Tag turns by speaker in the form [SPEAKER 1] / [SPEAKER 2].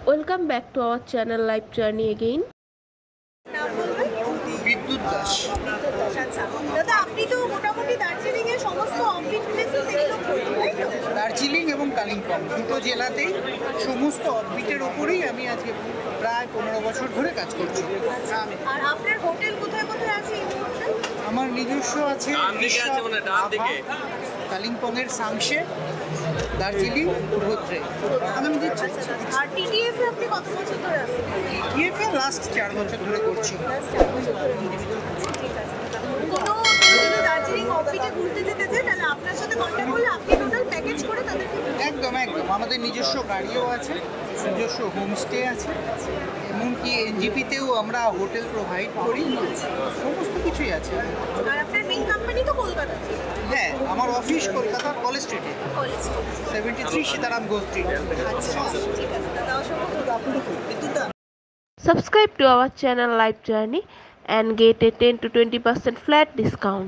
[SPEAKER 1] Welcome back to our channel Life Journey again.
[SPEAKER 2] নাম বলবেন?
[SPEAKER 3] বিদ্যুৎ দাস।
[SPEAKER 2] বিদ্যুৎ দাস, আচ্ছা। দাদা আপনি তো মোটামুটি দার্জিলিং এর সমস্ত অফবিট প্লেসেস এগুলো ঘোরেন, তাই তো?
[SPEAKER 3] দার্জিলিং এবং কালিম্পং দুটো জেলাতেই সমস্ত অরবিটের ওপরেই আমি আজকে প্রায় 15 বছর ধরে কাজ করছি।
[SPEAKER 2] আর আপনার হোটেল কোথায় কোথায় আছে এই মুহূর্তে?
[SPEAKER 3] আমার নিজস্ব আছে কালিম্পংয়ের সাংশে, দার্জিলিং, পূর্বত্রে।
[SPEAKER 2] আচ্ছা, আচ্ছা। আর টিটিএফ এ আপনি কত বছর ধরে আছেন?
[SPEAKER 3] ইএফএ লাস্ট 4 বছর ধরে করছি।
[SPEAKER 2] Last 4 বছর ধরে। ঠিক আছে। কোনো কেউ যদি দার্জিলিং অফবিটে ঘুরতে যেতে চায় তাহলে আপনার সাথে কন্ট্যাক্ট করলে আপনি টোটাল প্যাকেজ করে তাদেরকে
[SPEAKER 3] একদম একদম আমাদের নিজস্ব গাড়িও আছে, নিজস্ব হোমস্টে আছে, এমনকি এনজিপিতেও আমরা হোটেল প্রোভাইড করি, সমস্ত কিছুই আছে।
[SPEAKER 2] আর আপনার মেইন কোম্পানি তো কলকাতাতে।
[SPEAKER 3] হ্যাঁ, আমার অফিস কলকাতার কলেজ স্ট্রিটে,
[SPEAKER 2] কলেজ।
[SPEAKER 3] 73 সীতারাম ঘোষ স্ট্রিট।
[SPEAKER 2] আচ্ছা, ঠিক আছে দাদা, অসংখ্য
[SPEAKER 1] Subscribe to our channel Life Journey and get a 10 to 20% flat discount.